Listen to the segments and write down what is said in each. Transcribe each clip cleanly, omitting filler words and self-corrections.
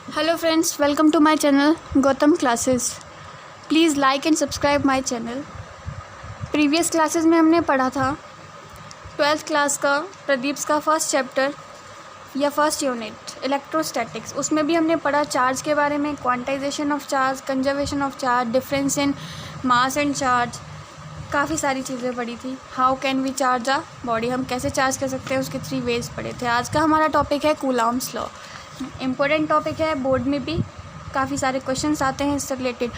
Hello friends, welcome to my channel Gautam classes. Please like and subscribe my channel. Previous classes में हमने पढ़ा था 12th class का प्रदीप्स का फर्स्ट चैप्टर या फर्स्ट यूनिट इलेक्ट्रोस्टैटिक्स। उसमें भी हमने पढ़ा चार्ज के बारे में, quantisation of charge, conservation of charge, difference in mass and charge, काफ़ी सारी चीज़ें पढ़ी थी। How can we charge a body, हम कैसे चार्ज कर सकते हैं, उसके 3 वेज पढ़े थे। आज का हमारा टॉपिक है कूलॉम्स लॉ। इम्पोर्टेंट टॉपिक है, बोर्ड में भी काफ़ी सारे क्वेश्चंस आते हैं इससे रिलेटेड।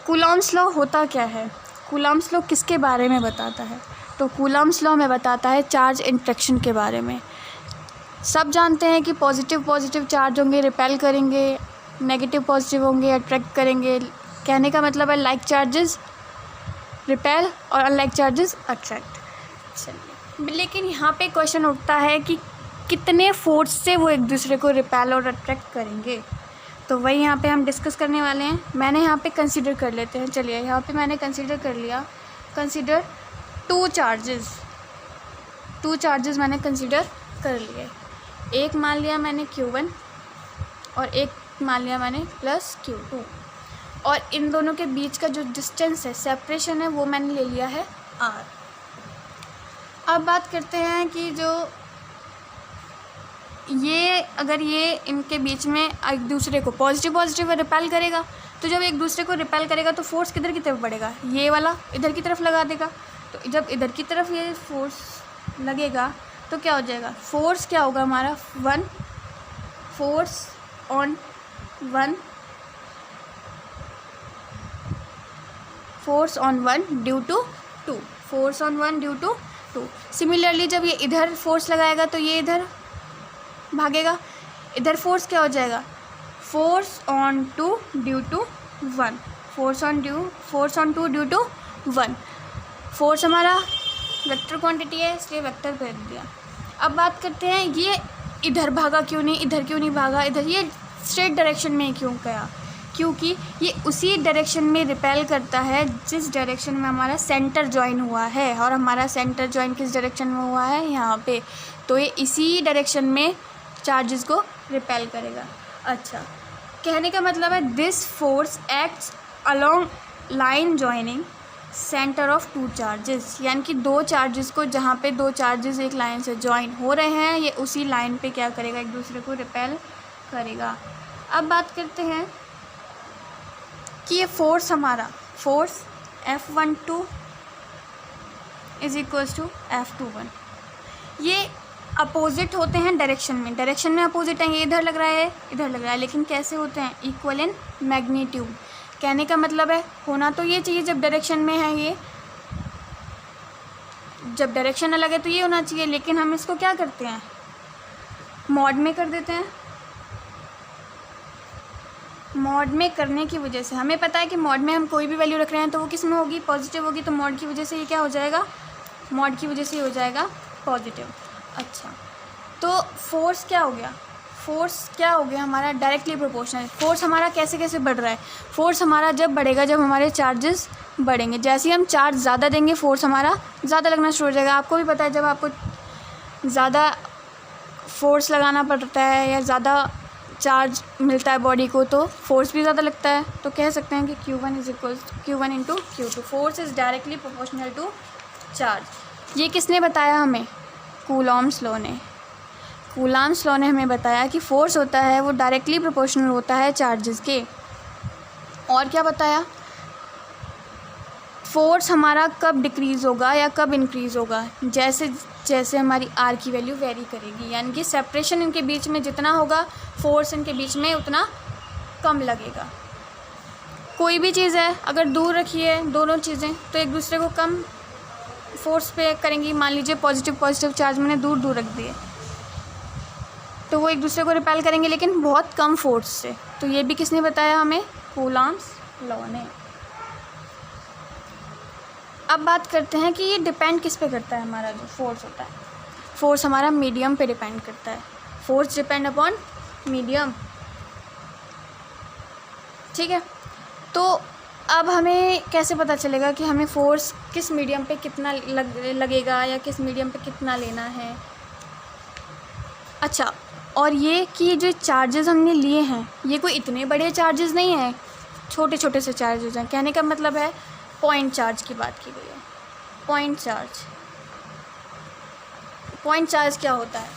कूलॉम्स लॉ होता क्या है, कूलॉम्स लॉ किसके बारे में बताता है? तो कूलॉम्स लॉ में बताता है चार्ज इंट्रैक्शन के बारे में। सब जानते हैं कि पॉजिटिव चार्ज होंगे रिपेल करेंगे, नेगेटिव पॉजिटिव होंगे अट्रैक्ट करेंगे। कहने का मतलब है लाइक चार्जेस रिपेल और अनलाइक चार्जेस अट्रैक्ट। चलिए, लेकिन यहाँ पे क्वेश्चन उठता है कि कितने फोर्स से वो एक दूसरे को रिपेल और अट्रैक्ट करेंगे। तो वही यहाँ पे हम डिस्कस करने वाले हैं। मैंने यहाँ पे कंसीडर कर लेते हैं। चलिए, यहाँ पे मैंने कंसीडर कर लिया, कंसीडर 2 चार्जेस मैंने कंसीडर कर लिए। एक मान लिया मैंने Q1 और एक मान लिया मैंने प्लस Q2, और इन दोनों के बीच का जो डिस्टेंस है, सेपरेशन है, वो मैंने ले लिया है R। अब बात करते हैं कि जो ये अगर ये इनके बीच में एक दूसरे को पॉजिटिव रिपेल करेगा, तो जब एक दूसरे को रिपेल करेगा तो फोर्स किधर की तरफ बढ़ेगा, ये वाला इधर की तरफ लगा देगा। तो जब इधर की तरफ ये फोर्स लगेगा तो क्या हो जाएगा, फोर्स क्या होगा हमारा 1, force on 1 due to 2, force on 1 due to 2। Similarly जब ये इधर फोर्स लगाएगा तो ये इधर भागेगा, इधर फोर्स क्या हो जाएगा, force on 2 due to 1, force on 2 due to 1। Force हमारा वेक्टर क्वांटिटी है, इसलिए वेक्टर भेज दिया। अब बात करते हैं ये इधर भागा क्यों नहीं, इधर क्यों नहीं भागा, इधर ये स्ट्रेट डायरेक्शन में क्यों गया, क्योंकि ये उसी डायरेक्शन में रिपेल करता है जिस डायरेक्शन में हमारा सेंटर ज्वाइन हुआ है, और हमारा सेंटर ज्वाइन किस डायरेक्शन में हुआ है, यहाँ पे। तो ये इसी डायरेक्शन में चार्जेस को रिपेल करेगा। अच्छा, कहने का मतलब है this force acts along line joining centre of 2 charges, यानी कि 2 चार्जेस को, जहाँ पे 2 चार्जेस एक लाइन से ज्वाइन हो रहे हैं, ये उसी लाइन पे क्या करेगा, एक दूसरे को रिपेल करेगा। अब बात करते हैं कि ये फोर्स हमारा, force F12 is equals to F21, ये अपोजिट होते हैं डायरेक्शन में अपोजिट हैं। ये इधर लग रहा है, इधर लग रहा है, लेकिन कैसे होते हैं, इक्वल इन मैग्नीट्यूड। कहने का मतलब है होना तो ये चाहिए जब डायरेक्शन में है, ये जब डायरेक्शन अलग है तो ये होना चाहिए, लेकिन हम इसको क्या करते हैं, मॉड में कर देते हैं। मॉड में करने की वजह से हमें पता है कि मॉड में हम कोई भी वैल्यू रख रहे हैं तो वो किस में होगी, पॉजिटिव होगी। तो मॉड की वजह से ये क्या हो जाएगा, मॉड की वजह से ये हो जाएगा पॉजिटिव। अच्छा, तो फोर्स क्या हो गया हमारा, डायरेक्टली प्रोपोर्शनल। फोर्स हमारा कैसे कैसे बढ़ रहा है, फोर्स हमारा जब बढ़ेगा जब हमारे चार्जेस बढ़ेंगे। जैसे ही हम चार्ज ज़्यादा देंगे फोर्स हमारा ज़्यादा लगना शुरू हो जाएगा। आपको भी पता है जब आपको ज़्यादा फोर्स लगाना पड़ता है या ज़्यादा चार्ज मिलता है बॉडी को, तो फोर्स भी ज़्यादा लगता है। तो कह सकते हैं कि Q1 is equal Q1 into Q2, force is directly proportional to charge. ये किसने बताया हमें, कूलॉम्स लॉ ने। कूलॉम्स लॉ ने हमें बताया कि फोर्स होता है वो डायरेक्टली प्रोपोर्शनल होता है चार्जेस के। और क्या बताया, फोर्स हमारा कब डिक्रीज़ होगा या कब इंक्रीज़ होगा, जैसे जैसे हमारी R की वैल्यू वेरी करेगी, यानी कि सेपरेशन इनके बीच में जितना होगा, फोर्स इनके बीच में उतना कम लगेगा। कोई भी चीज़ है अगर दूर रखी है दोनों चीज़ें, तो एक दूसरे को कम फोर्स पे करेंगी। मान लीजिए पॉजिटिव चार्ज मैंने दूर रख दिए, तो वो एक दूसरे को रिपेल करेंगे, लेकिन बहुत कम फोर्स से। तो ये भी किसने बताया हमें, कूलॉम्स लॉ ने। अब बात करते हैं कि ये डिपेंड किस पे करता है, हमारा जो फोर्स होता है, फोर्स हमारा मीडियम पे डिपेंड करता है। फोर्स डिपेंड अपॉन मीडियम, ठीक है। तो अब हमें कैसे पता चलेगा कि हमें फोर्स किस मीडियम पे कितना लगेगा या किस मीडियम पे कितना लेना है। अच्छा, और ये कि जो चार्जेस हमने लिए हैं ये कोई इतने बड़े चार्जेस नहीं हैं, छोटे छोटे से चार्जेस हैं। कहने का मतलब है पॉइंट चार्ज की बात की गई है। पॉइंट चार्ज क्या होता है?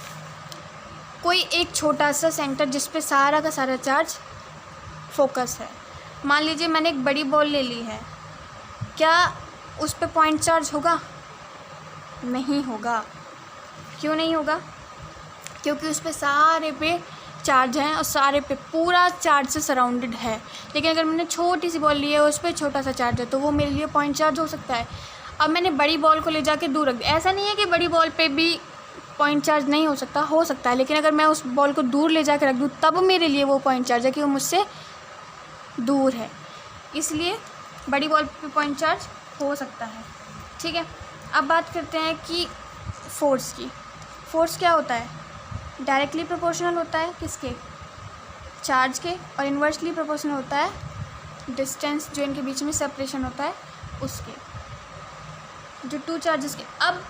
कोई एक छोटा सा सेंटर जिस पे सारा का सारा चार्ज फोकस है। मान लीजिए मैंने एक बड़ी बॉल ले ली है, क्या उस पे पॉइंट चार्ज होगा? नहीं होगा। क्यों नहीं होगा? क्योंकि उस पे सारे पे चार्ज हैं और सारे पे पूरा चार्ज से सराउंडेड है। लेकिन अगर मैंने छोटी सी बॉल ली है उस पर छोटा सा चार्ज है तो वो मेरे लिए पॉइंट चार्ज हो सकता है। अब मैंने बड़ी बॉल को ले जाके दूर रख दिया, ऐसा नहीं है कि बड़ी बॉल पे भी पॉइंट चार्ज नहीं हो सकता है, लेकिन अगर मैं उस बॉल को दूर ले जाकर रख दूँ तब मेरे लिए वो पॉइंट चार्ज है कि वो मुझसे दूर है, इसलिए बड़ी बॉल पे पॉइंट चार्ज हो सकता है। ठीक है, अब बात करते हैं कि फोर्स की। फोर्स क्या होता है? डायरेक्टली प्रोपोर्शनल होता है किसके? चार्ज के, और इन्वर्सली प्रोपोर्शनल होता है डिस्टेंस जो इनके बीच में सेपरेशन होता है उसके, जो टू चार्जेस के। अब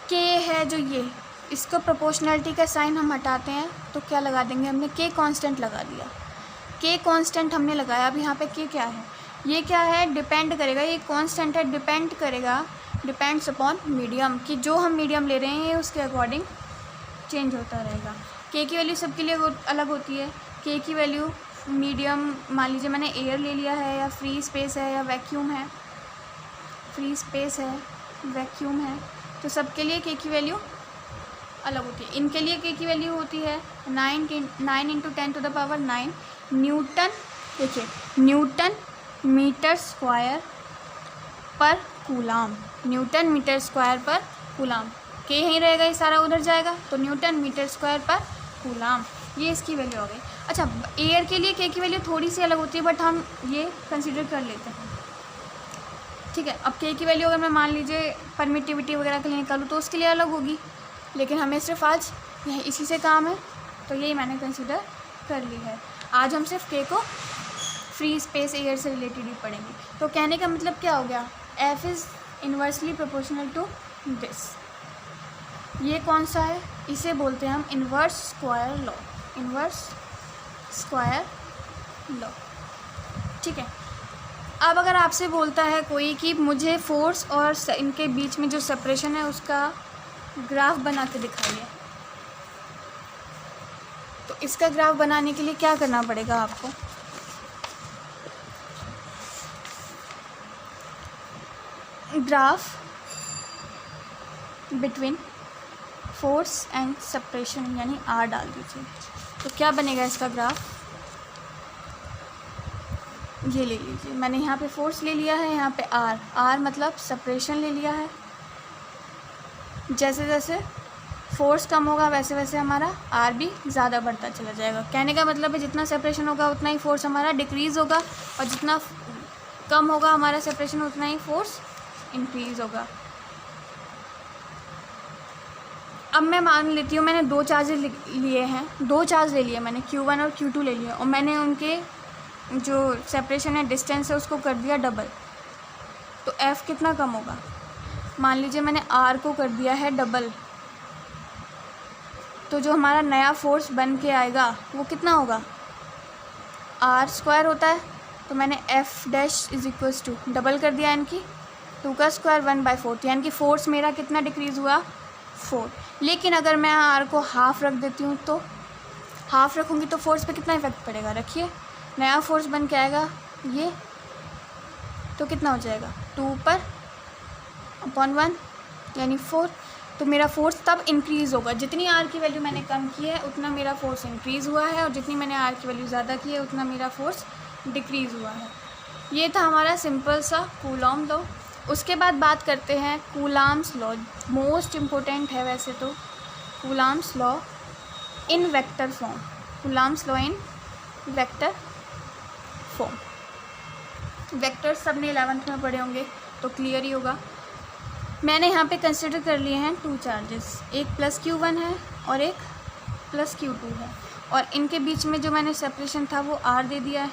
के है जो ये, इसको प्रोपोर्शनलिटी का साइन हम हटाते हैं तो क्या लगा देंगे? हमने के कांस्टेंट लगा दिया। के कांस्टेंट हमने लगाया। अब यहाँ पे के क्या है? ये क्या है? डिपेंड करेगा, ये कांस्टेंट है, डिपेंड करेगा, डिपेंड्स अपॉन मीडियम, कि जो हम मीडियम ले रहे हैं ये उसके अकॉर्डिंग चेंज होता रहेगा। के की वैल्यू सबके लिए अलग होती है। के की वैल्यू मीडियम, मान लीजिए मैंने एयर ले लिया है या फ्री स्पेस है या वैक्यूम है, फ्री स्पेस है, वैक्यूम है, तो सबके लिए के की वैल्यू अलग होती है। इनके लिए के की वैल्यू होती है 9 × 10⁻⁹ न्यूटन। देखिए, न्यूटन मीटर स्क्वायर पर कूलाम, न्यूटन मीटर स्क्वायर पर कूलाम। के यहीं रहेगा, ये सारा उधर जाएगा, तो न्यूटन मीटर स्क्वायर पर कूलाम, ये इसकी वैल्यू हो गई। अच्छा, एयर के लिए के की वैल्यू थोड़ी सी अलग होती है, बट हम ये कंसीडर कर लेते हैं। ठीक है, अब के की वैल्यू अगर मैं मान लीजिए परमिटिविटी वगैरह के लिए निकालूँ तो उसके लिए अलग होगी, लेकिन हमें सिर्फ आज यही इसी से काम है तो यही मैंने कंसीडर कर ली है। आज हम सिर्फ के को फ्री स्पेस एयर से रिलेटेड ही पढ़ेंगे। तो कहने का मतलब क्या हो गया? F is inversely proportional to this. ये कौन सा है? इसे बोलते हैं हम inverse square law, inverse square law. ठीक है, अब अगर आपसे बोलता है कोई कि मुझे फोर्स और इनके बीच में जो सेपरेशन है उसका ग्राफ बना के दिखाइए, तो इसका ग्राफ बनाने के लिए क्या करना पड़ेगा आपको? Graph between force and separation यानी आर डाल दीजिए, तो क्या बनेगा इसका ग्राफ? ये ले लीजिए, मैंने यहाँ पे फोर्स ले लिया है, यहाँ पे आर, आर मतलब सेपरेशन ले लिया है। जैसे जैसे फोर्स कम होगा वैसे वैसे हमारा आर भी ज़्यादा बढ़ता चला जाएगा। कहने का मतलब है जितना सेपरेशन होगा उतना ही फोर्स हमारा डिक्रीज़ होगा, और जितना कम होगा हमारा सेपरेशन उतना ही फोर्स इंक्रीज़ होगा। अब मैं मान लेती हूँ मैंने दो चार्जेस लिए हैं, दो चार्ज ले लिए मैंने, Q1 और Q2 ले लिए, और मैंने उनके जो सेपरेशन है डिस्टेंस है उसको कर दिया डबल, तो F कितना कम होगा? मान लीजिए मैंने R को कर दिया है डबल, तो जो हमारा नया फोर्स बन के आएगा वो कितना होगा? R² होता है, तो मैंने F' = डबल कर दिया इनकी, 2 का स्क्वायर 1/4, यानी कि फोर्स मेरा कितना डिक्रीज़ हुआ? 4। लेकिन अगर मैं R को हाफ़ रख देती हूँ, तो हाफ़ रखूँगी तो फोर्स पे कितना इफेक्ट पड़ेगा? रखिए, नया फोर्स बन के आएगा ये, तो कितना हो जाएगा? 2/1 यानी 4। तो मेरा फोर्स तब इंक्रीज़ होगा, जितनी R की वैल्यू मैंने कम की है उतना मेरा फोर्स इंक्रीज़ हुआ है, और जितनी मैंने R की वैल्यू ज़्यादा की है उतना मेरा फोर्स डिक्रीज़ हुआ है। ये था हमारा सिंपल सा कूलॉम लॉ। उसके बाद बात करते हैं कूलॉम्स लॉ, मोस्ट इम्पोर्टेंट है वैसे तो। Coulomb's law in vector form, Coulomb's law in vector form. Vector सब ने 11th में पढ़े होंगे तो क्लियर ही होगा। मैंने यहाँ पे कंसिडर कर लिए हैं 2 चार्जेस, एक +Q1 है और एक +Q2 है, और इनके बीच में जो मैंने सेपरेशन था वो R दे दिया है।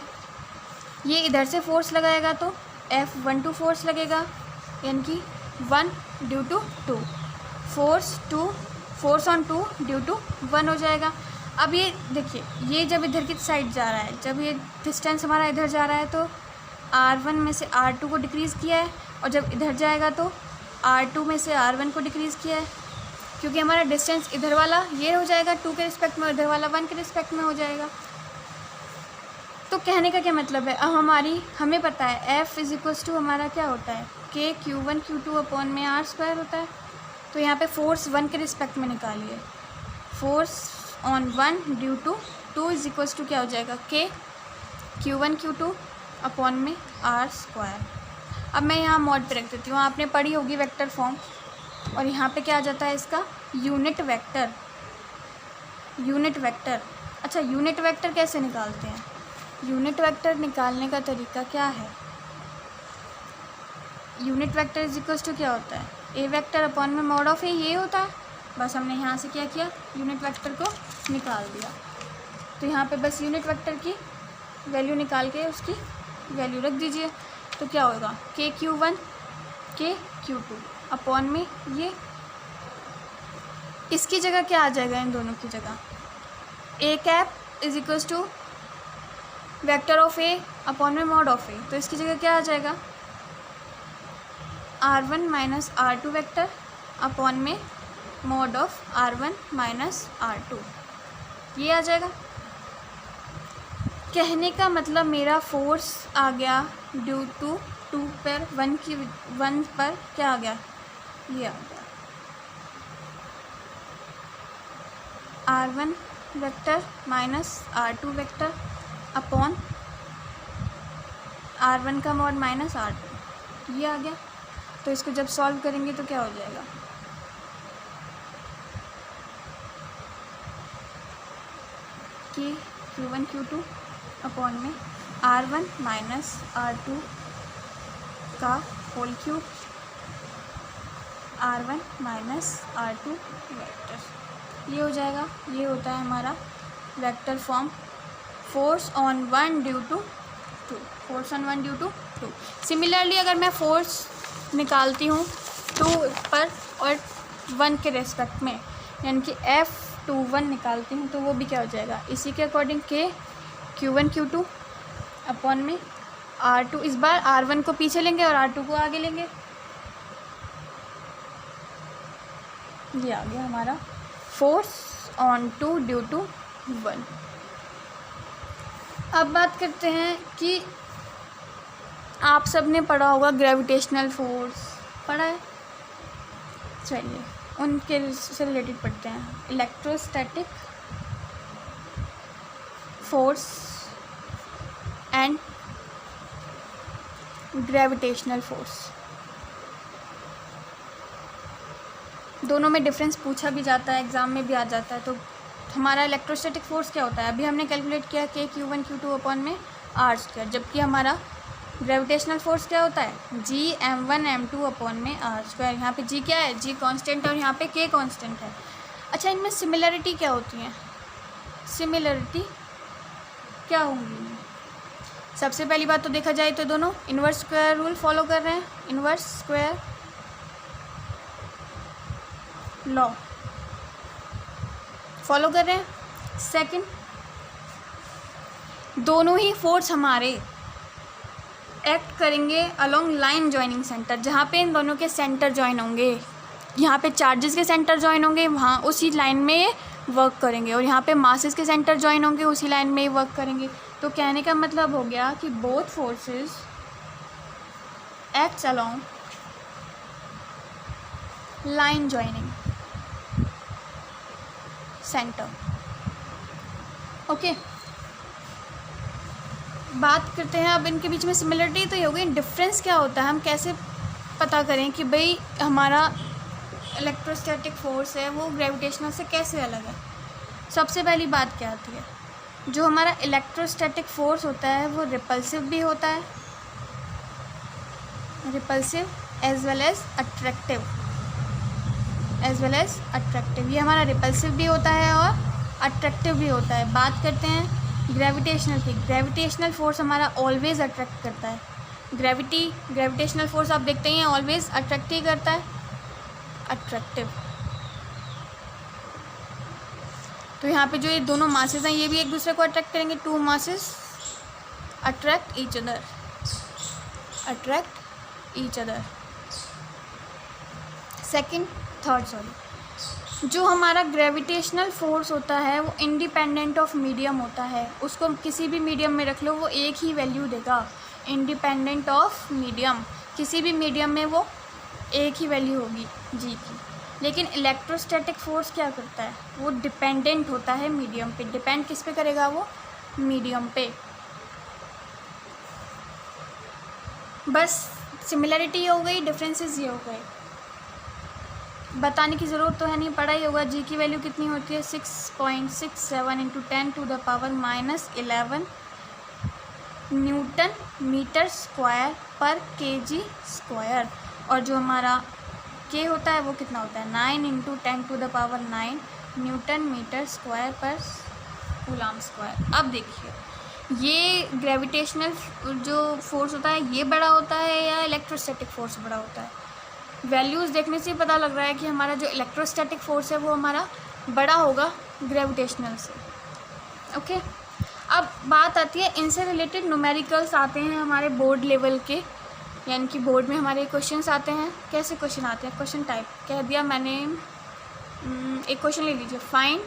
ये इधर से फोर्स लगाएगा तो F12 फोर्स लगेगा, यानी कि 1 due to 2, force 2 force on 2 due to 1 हो जाएगा। अब ये देखिए, ये जब इधर की साइड जा रहा है, जब ये डिस्टेंस हमारा इधर जा रहा है तो R1 में से R2 को डिक्रीज़ किया है, और जब इधर जाएगा तो R2 में से R1 को डिक्रीज़ किया है, क्योंकि हमारा डिस्टेंस इधर वाला ये हो जाएगा 2 के रिस्पेक्ट में, इधर वाला 1 के रिस्पेक्ट में हो जाएगा। तो कहने का क्या मतलब है, अब हमें पता है F इज इक्वल्स टू हमारा क्या होता है, K Q1 Q2 अपॉन में R² होता है। तो यहाँ पे फोर्स 1 के रिस्पेक्ट में निकालिए, force on 1 due to 2 is equals to क्या हो जाएगा, K Q1 Q2 अपॉन में R²। अब मैं यहाँ मॉड पे रख देती हूँ, आपने पढ़ी होगी वेक्टर फॉर्म, और यहाँ पे क्या आ जाता है इसका यूनिट वेक्टर। यूनिट वेक्टर, अच्छा यूनिट वेक्टर कैसे निकालते हैं, यूनिट वेक्टर निकालने का तरीका क्या है, unit vector is equals to क्या होता है, ए वेक्टर अपॉन में मॉड ऑफ ए, ये होता है। बस हमने यहाँ से क्या किया, यूनिट वेक्टर को निकाल दिया। तो यहाँ पे बस यूनिट वेक्टर की वैल्यू निकाल के उसकी वैल्यू रख दीजिए, तो क्या होगा, K Q1 K Q2 upon में ये, इसकी जगह क्या आ जाएगा, इन दोनों की जगह A cap is equals to vector of A upon में मॉड ऑफ ए। तो इसकी जगह क्या आ जाएगा, R1 minus R2 vector upon में mod of R1 minus R2, ये आ जाएगा। कहने का मतलब मेरा फोर्स आ गया ड्यू टू 2 पर 1 पर क्या आ गया, ये आ गया R1 vector minus R2 vector upon R1 का मॉड माइनस R2, ये आ गया। तो इसको जब सॉल्व करेंगे तो क्या हो जाएगा, कि Q1 Q2 अपॉन में R1 माइनस R2 का whole cube R1 minus R2 vector, ये हो जाएगा। ये होता है हमारा vector form force on 1 due to 2, force on 1 due to 2। Similarly अगर मैं फोर्स निकालती हूँ 2 पर और 1 के रेस्पेक्ट में, यानी कि F21 निकालती हूँ, तो वो भी क्या हो जाएगा, इसी के according K Q1 Q2 upon में R2, इस बार R1 को पीछे लेंगे और R2 को आगे लेंगे, ये आ गया हमारा फोर्स ऑन 2 ड्यू टू 1। अब बात करते हैं कि आप सब ने पढ़ा होगा ग्रेविटेशनल फोर्स, पढ़ा है, चलिए उनके से रिलेटेड पढ़ते हैं। Electrostatic force and gravitational force, दोनों में डिफरेंस पूछा भी जाता है, एग्ज़ाम में भी आ जाता है। तो हमारा इलेक्ट्रोस्टैटिक फोर्स क्या होता है, अभी हमने कैलकुलेट किया K Q1 Q2 अपॉन में R², जबकि हमारा ग्रेविटेशनल फोर्स क्या होता है, G M1 M2 अपॉन में R²। यहाँ पे G क्या है, G कांस्टेंट है और यहाँ पे K कांस्टेंट है। अच्छा, इनमें सिमिलरिटी क्या होती है, सिमिलरिटी क्या होंगी, सबसे पहली बात तो देखा जाए तो दोनों इन्वर्स स्क्वायर रूल फॉलो कर रहे हैं, इन्वर्स स्क्वायर लॉ फॉलो कर रहे हैं। सेकंड, दोनों ही फोर्स हमारे एक्ट करेंगे अलोंग लाइन जॉइनिंग सेंटर, जहाँ पे इन दोनों के सेंटर जॉइन होंगे, यहाँ पे चार्जेस के सेंटर जॉइन होंगे, वहाँ उसी लाइन में वर्क करेंगे, और यहाँ पे मासेस के सेंटर जॉइन होंगे, उसी लाइन में वर्क करेंगे। तो कहने का मतलब हो गया कि both forces acts along line joining centre. Okay, बात करते हैं अब इनके बीच में सिमिलरिटी तो ये हो गई, डिफरेंस क्या होता है, हम कैसे पता करें कि भाई हमारा इलेक्ट्रोस्टैटिक फोर्स है वो ग्रेविटेशनल से कैसे अलग है। सबसे पहली बात क्या आती है, जो हमारा इलेक्ट्रोस्टैटिक फोर्स होता है वो रिपल्सिव भी होता है, repulsive as well as attractive, ये हमारा रिपल्सिव भी होता है और अट्रैक्टिव भी होता है। बात करते हैं ग्रेविटेशनल की, ग्रेविटेशनल फोर्स हमारा ऑलवेज अट्रैक्ट करता है, ग्रेविटेशनल फोर्स आप देखते ही हैं ऑलवेज अट्रैक्ट ही करता है, अट्रैक्टिव। तो यहाँ पे जो ये दोनों मासेस हैं ये भी एक दूसरे को अट्रैक्ट करेंगे, two masses attract each other. Third जो हमारा ग्रेविटेशनल फोर्स होता है वो इंडिपेंडेंट ऑफ मीडियम होता है, उसको किसी भी मीडियम में रख लो वो एक ही वैल्यू देगा, इंडिपेंडेंट ऑफ मीडियम, किसी भी मीडियम में वो एक ही वैल्यू होगी जी की। लेकिन इलेक्ट्रोस्टैटिक फोर्स क्या करता है, वो डिपेंडेंट होता है मीडियम पे। डिपेंड किस पे करेगा, वो मीडियम पे। बस सिमिलरिटी हो गई, डिफरेंसेस ये हो गए, बताने की ज़रूरत तो है नहीं, पढ़ा ही होगा। जी की वैल्यू कितनी होती है 6.67 इंटू 10⁻⁻11 न्यूटन मीटर स्क्वायर पर kg स्क्वायर। और जो हमारा के होता है वो कितना होता है 9 इंटू 10⁹ न्यूटन मीटर स्क्वायर पर कूलम्ब स्क्वायर। अब देखिए ये ग्रेविटेशनल जो फोर्स होता है ये बड़ा होता है या इलेक्ट्रोस्टैटिक फोर्स बड़ा होता है। वैल्यूज़ देखने से पता लग रहा है कि हमारा जो इलेक्ट्रोस्टैटिक फोर्स है वो हमारा बड़ा होगा ग्रेविटेशनल से। ओके, अब बात आती है इनसे रिलेटेड न्यूमेरिकल्स आते हैं हमारे बोर्ड लेवल के, यानी कि बोर्ड में हमारे क्वेश्चंस आते हैं। कैसे क्वेश्चन आते हैं, क्वेश्चन टाइप कह दिया मैंने। एक क्वेश्चन ले लीजिए, find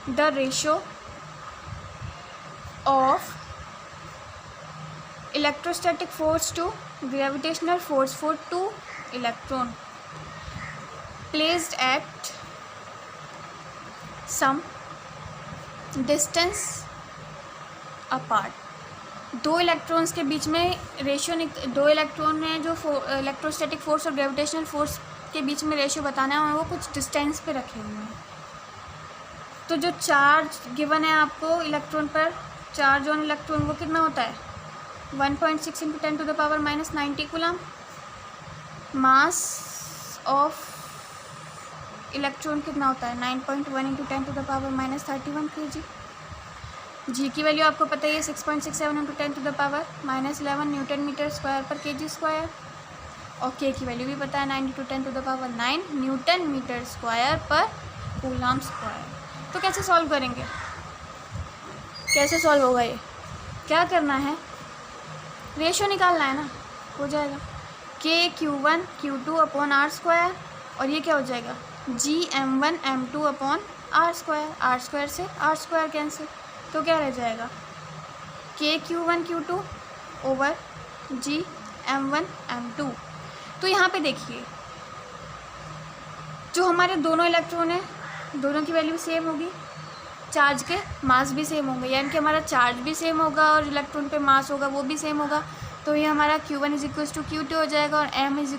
the ratio of electrostatic force to gravitational force for 2 electron placed at some distance apart। 2 electrons के बीच में रेशियो 2 इलेक्ट्रॉन है जो इलेक्ट्रोस्टैटिक फोर्स और ग्रेविटेशनल फोर्स के बीच में रेशियो बताना है, वो कुछ डिस्टेंस पे रखे हुए हैं। तो जो चार्ज गिवन है आपको इलेक्ट्रॉन पर, चार्ज ऑन इलेक्ट्रॉन वो कितना होता है 1.6 into 10⁻⁻90 coulomb. Mass of electron कितना होता है 9.1 इंटू 10⁻31 kg। जी की वैल्यू आपको पता ही है 6.67 इंटू 10⁻11 न्यूटन मीटर स्क्वायर पर kg स्क्वायर। और के की वैल्यू भी पता है 9 इंटू 10⁻9 न्यूटन मीटर स्क्वायर पर कूलम्ब स्क्वायर। तो कैसे सॉल्व करेंगे, कैसे सॉल्व होगा ये, क्या करना है, रेशियो निकालना है ना, हो जाएगा Q1 Q2 upon R square. और ये क्या हो जाएगा GM1 M2 upon R square. R square से आर स्क्वायर कैंसिल, तो क्या रह जाएगा Q1 Q2 over GM1 M2। तो यहाँ पे देखिए जो हमारे दोनों इलेक्ट्रॉन हैं दोनों की वैल्यू सेम होगी, चार्ज के मास भी सेम होंगे, यानी कि हमारा चार्ज भी सेम होगा और इलेक्ट्रॉन पे मास होगा वो भी सेम होगा। तो ये हमारा Q1 = Q2 हो जाएगा और M1 =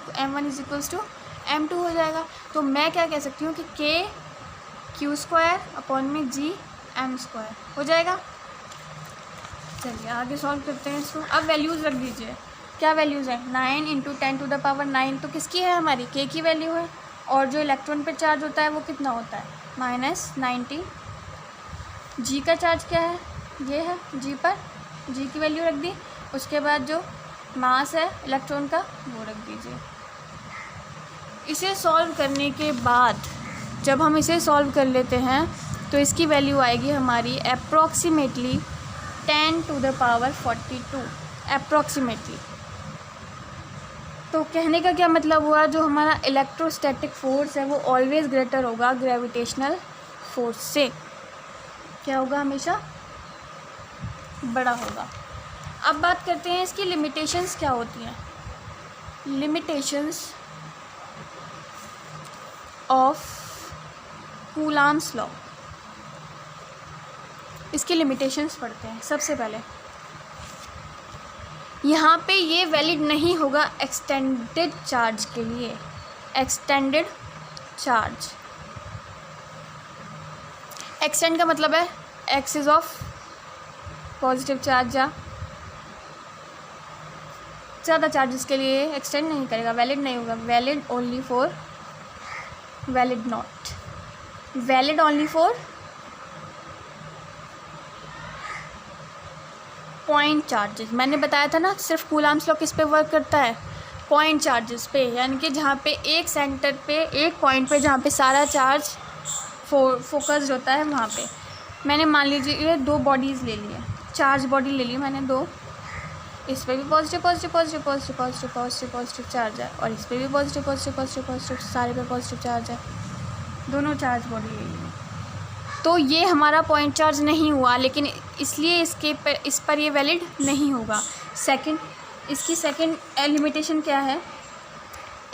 M2 हो जाएगा। तो मैं क्या कह सकती हूँ कि Q² अपॉन में GM² हो जाएगा। चलिए आगे सॉल्व करते हैं इसको। अब वैल्यूज़ रख दीजिए, क्या वैल्यूज़ है 9 इंटू 10⁻9 तो किसकी है हमारी K की वैल्यू है। और जो इलेक्ट्रॉन पे चार्ज होता है वो कितना होता है -90। G का चार्ज क्या है, ये है G पर, G की वैल्यू रख दी। उसके बाद जो मास है इलेक्ट्रॉन का वो रख दीजिए। इसे सॉल्व करने के बाद जब हम इसे सॉल्व कर लेते हैं तो इसकी वैल्यू आएगी हमारी अप्रॉक्सीमेटली 10⁻42 अप्रॉक्सीमेटली। तो कहने का क्या मतलब हुआ, जो हमारा इलेक्ट्रोस्टैटिक फोर्स है वो ऑलवेज ग्रेटर होगा ग्रेविटेशनल फोर्स से। क्या होगा, हमेशा बड़ा होगा। अब बात करते हैं इसकी लिमिटेशंस क्या होती हैं। लिमिटेशंस ऑफ कूलम्ब्स लॉ, इसकी लिमिटेशंस पढ़ते हैं। सबसे पहले यहाँ पे ये वैलिड नहीं होगा एक्सटेंडेड चार्ज के लिए। एक्सटेंडेड चार्ज, एक्सटेंड का मतलब है एक्सिस ऑफ पॉजिटिव चार्ज या ज़्यादा चार्जेस के लिए एक्सटेंड नहीं करेगा, वैलिड नहीं होगा। Valid only for, valid not, valid only for point charges. मैंने बताया था ना सिर्फ कूलम्ब्स लॉ किस पे वर्क करता है, पॉइंट चार्जेस पे, यानी कि जहाँ पे एक सेंटर पे, एक पॉइंट पे जहाँ पे सारा चार्ज फोकस्ड होता है वहाँ पे। मैंने मान लीजिए 2 बॉडीज़ ले लिए, चार्ज बॉडी ले ली मैंने 2, इस पे भी positive positive positive positive positive positive positive charge है और इस पे भी पॉजिटिव पॉजिटिव पॉजिटिव पॉजिटिव, सारे पे पॉजिटिव चार्ज है, दोनों चार्ज बॉडी ले ली। तो ये हमारा पॉइंट चार्ज नहीं हुआ, लेकिन इसलिए इस पर ये वैलिड नहीं होगा। सेकंड, इसकी सेकंड लिमिटेशन क्या है,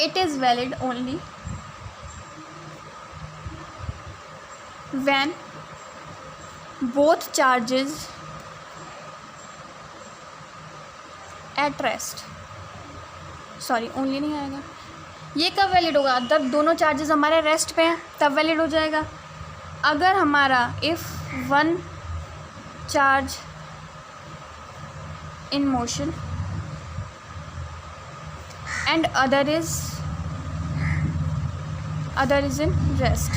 it is valid only when both charges at rest. Sorry, only नहीं आएगा, ये कब वैलिड होगा, जब दोनों चार्जेस हमारे रेस्ट पे हैं तब वैलिड हो जाएगा। अगर हमारा if one charge in motion and other is in rest,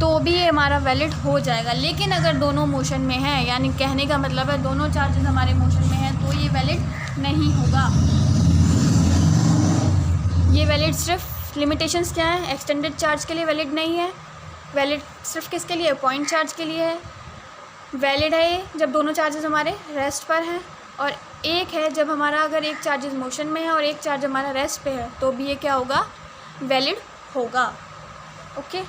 तो भी ये हमारा वैलिड हो जाएगा। लेकिन अगर दोनों मोशन में है, यानी कहने का मतलब है दोनों चार्जेस हमारे मोशन में हैं, तो ये वैलिड नहीं होगा। ये वैलिड सिर्फ लिमिटेशंस क्या है, एक्सटेंडेड चार्ज के लिए वैलिड नहीं है, वैलिड सिर्फ किसके लिए, पॉइंट चार्ज के लिए है। वैलिड है ये जब दोनों चार्जेस हमारे रेस्ट पर हैं, और एक है जब हमारा अगर एक चार्जेस मोशन में है और एक चार्ज हमारा रेस्ट पे है, तो भी ये क्या होगा, वैलिड होगा। ओके।